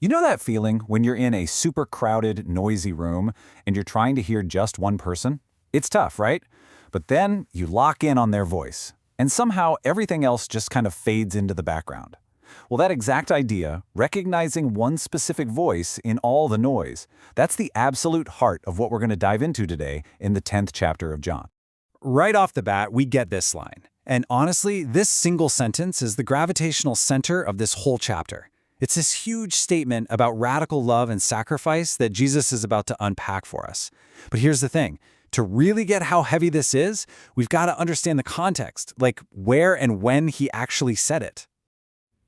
You know that feeling when you're in a super crowded, noisy room and you're trying to hear just one person? It's tough, right? But then you lock in on their voice, and somehow everything else just kind of fades into the background. Well, that exact idea, recognizing one specific voice in all the noise, that's the absolute heart of what we're going to dive into today in the 10th chapter of John. Right off the bat, we get this line. And honestly, this single sentence is the gravitational center of this whole chapter. It's this huge statement about radical love and sacrifice that Jesus is about to unpack for us. But here's the thing. To really get how heavy this is, we've got to understand the context, like where and when he actually said it.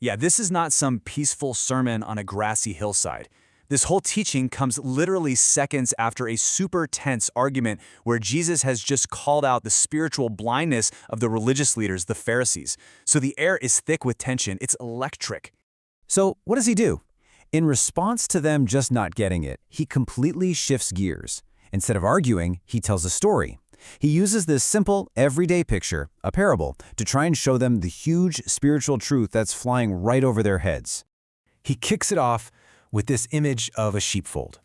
Yeah, this is not some peaceful sermon on a grassy hillside. This whole teaching comes literally seconds after a super tense argument where Jesus has just called out the spiritual blindness of the religious leaders, the Pharisees. So the air is thick with tension. It's electric. So what does he do? In response to them just not getting it, he completely shifts gears. Instead of arguing, he tells a story. He uses this simple, everyday picture, a parable, to try and show them the huge spiritual truth that's flying right over their heads. He kicks it off with this image of a sheepfold.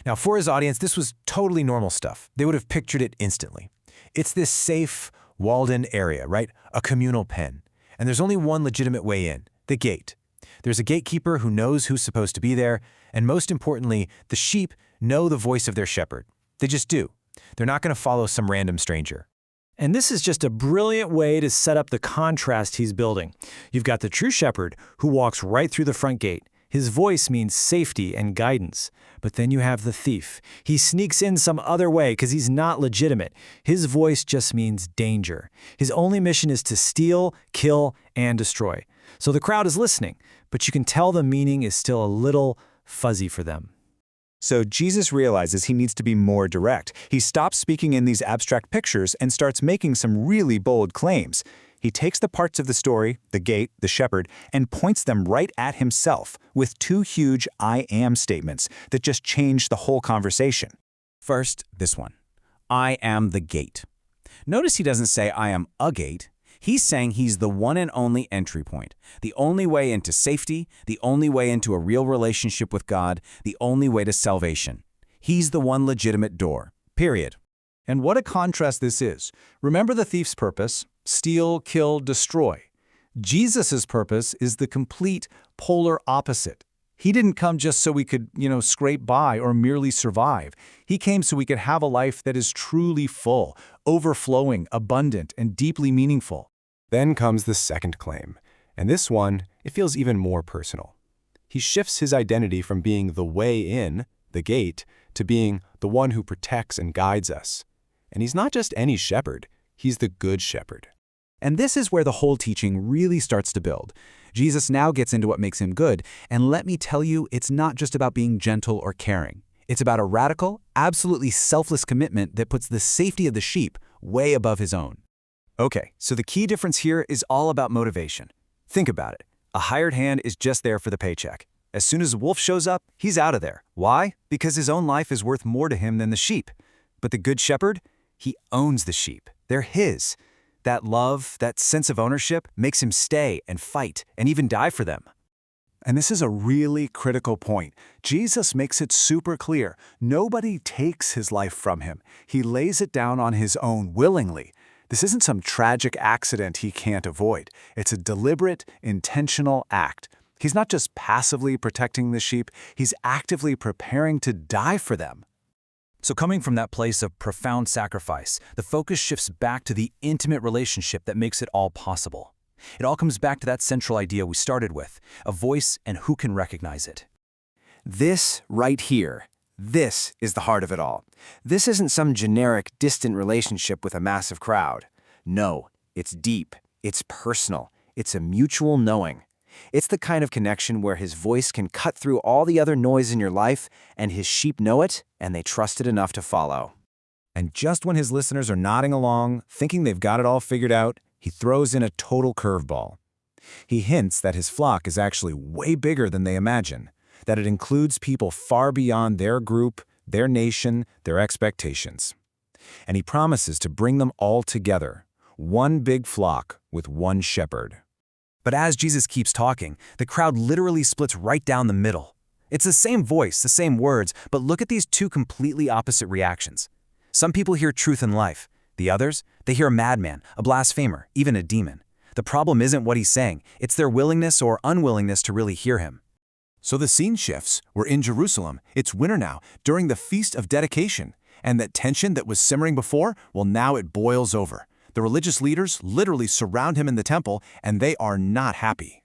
Now, for his audience, this was totally normal stuff. They would have pictured it instantly. It's this safe, walled-in area, right? A communal pen. And there's only one legitimate way in, the gate. There's a gatekeeper who knows who's supposed to be there, and most importantly, the sheep know the voice of their shepherd. They just do. They're not going to follow some random stranger. And this is just a brilliant way to set up the contrast he's building. You've got the true shepherd who walks right through the front gate. His voice means safety and guidance. But then you have the thief. He sneaks in some other way because he's not legitimate. His voice just means danger. His only mission is to steal, kill, and destroy. So the crowd is listening, but you can tell the meaning is still a little fuzzy for them. So Jesus realizes he needs to be more direct. He stops speaking in these abstract pictures and starts making some really bold claims. He takes the parts of the story, the gate, the shepherd, and points them right at himself with two huge I am statements that just change the whole conversation. First, this one. I am the gate. Notice he doesn't say I am a gate. He's saying he's the one and only entry point, the only way into safety, the only way into a real relationship with God, the only way to salvation. He's the one legitimate door, period. And what a contrast this is. Remember the thief's purpose: steal, kill, destroy. Jesus' purpose is the complete polar opposite. He didn't come just so we could, scrape by or merely survive. He came so we could have a life that is truly full, overflowing, abundant, and deeply meaningful. Then comes the second claim, and this one, it feels even more personal. He shifts his identity from being the way in, the gate, to being the one who protects and guides us. And he's not just any shepherd, he's the good shepherd. And this is where the whole teaching really starts to build. Jesus now gets into what makes him good, and let me tell you, it's not just about being gentle or caring. It's about a radical, absolutely selfless commitment that puts the safety of the sheep way above his own. Okay, so the key difference here is all about motivation. Think about it. A hired hand is just there for the paycheck. As soon as a wolf shows up, he's out of there. Why? Because his own life is worth more to him than the sheep. But the good shepherd, he owns the sheep. They're his. That love, that sense of ownership makes him stay and fight and even die for them. And this is a really critical point. Jesus makes it super clear. Nobody takes his life from him. He lays it down on his own willingly. This isn't some tragic accident he can't avoid. It's a deliberate, intentional act. He's not just passively protecting the sheep, he's actively preparing to die for them. So coming from that place of profound sacrifice, the focus shifts back to the intimate relationship that makes it all possible. It all comes back to that central idea we started with, a voice and who can recognize it. This right here, this is the heart of it all. This isn't some generic, distant relationship with a massive crowd. No, it's deep, it's personal, it's a mutual knowing. It's the kind of connection where his voice can cut through all the other noise in your life, and his sheep know it, and they trust it enough to follow. And just when his listeners are nodding along, thinking they've got it all figured out, he throws in a total curveball. He hints that his flock is actually way bigger than they imagine, that it includes people far beyond their group, their nation, their expectations. And he promises to bring them all together, one big flock with one shepherd. But as Jesus keeps talking, the crowd literally splits right down the middle. It's the same voice, the same words, but look at these two completely opposite reactions. Some people hear truth in life. The others, they hear a madman, a blasphemer, even a demon. The problem isn't what he's saying, it's their willingness or unwillingness to really hear him. So the scene shifts. We're in Jerusalem. It's winter now, during the Feast of Dedication. And that tension that was simmering before, well, now it boils over. The religious leaders literally surround him in the temple, and they are not happy.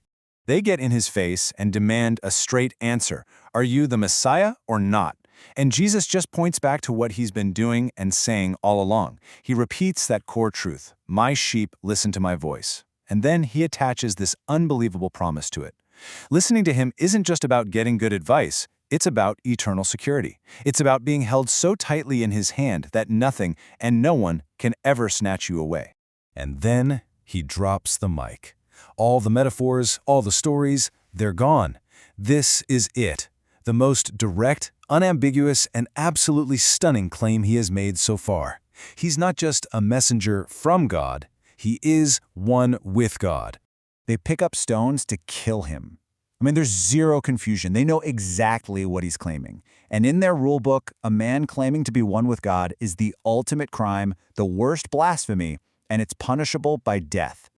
They get in his face and demand a straight answer. Are you the Messiah or not? And Jesus just points back to what he's been doing and saying all along. He repeats that core truth, my sheep listen to my voice. And then he attaches this unbelievable promise to it. Listening to him isn't just about getting good advice, it's about eternal security. It's about being held so tightly in his hand that nothing and no one can ever snatch you away. And then he drops the mic. All the metaphors, all the stories, they're gone. This is it. The most direct, unambiguous, and absolutely stunning claim he has made so far. He's not just a messenger from God, he is one with God. They pick up stones to kill him. I mean, there's zero confusion. They know exactly what he's claiming. And in their rule book, a man claiming to be one with God is the ultimate crime, the worst blasphemy, and it's punishable by death.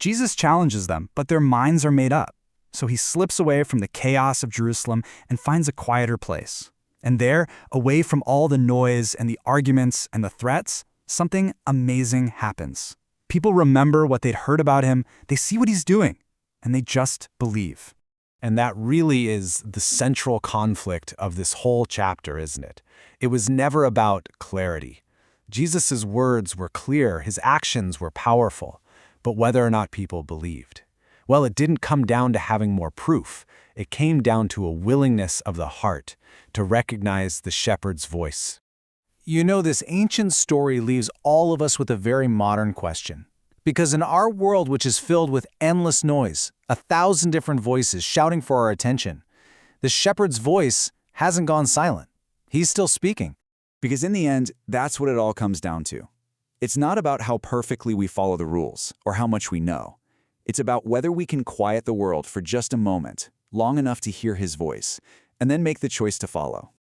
Jesus challenges them, but their minds are made up. So he slips away from the chaos of Jerusalem and finds a quieter place. And there, away from all the noise and the arguments and the threats, something amazing happens. People remember what they'd heard about him, they see what he's doing, and they just believe. And that really is the central conflict of this whole chapter, isn't it? It was never about clarity. Jesus' words were clear, his actions were powerful, but whether or not people believed. Well, it didn't come down to having more proof. It came down to a willingness of the heart to recognize the shepherd's voice. You know, this ancient story leaves all of us with a very modern question. Because in our world, which is filled with endless noise, 1,000 different voices shouting for our attention, the shepherd's voice hasn't gone silent. He's still speaking. Because in the end, that's what it all comes down to. It's not about how perfectly we follow the rules or how much we know. It's about whether we can quiet the world for just a moment, long enough to hear his voice, and then make the choice to follow.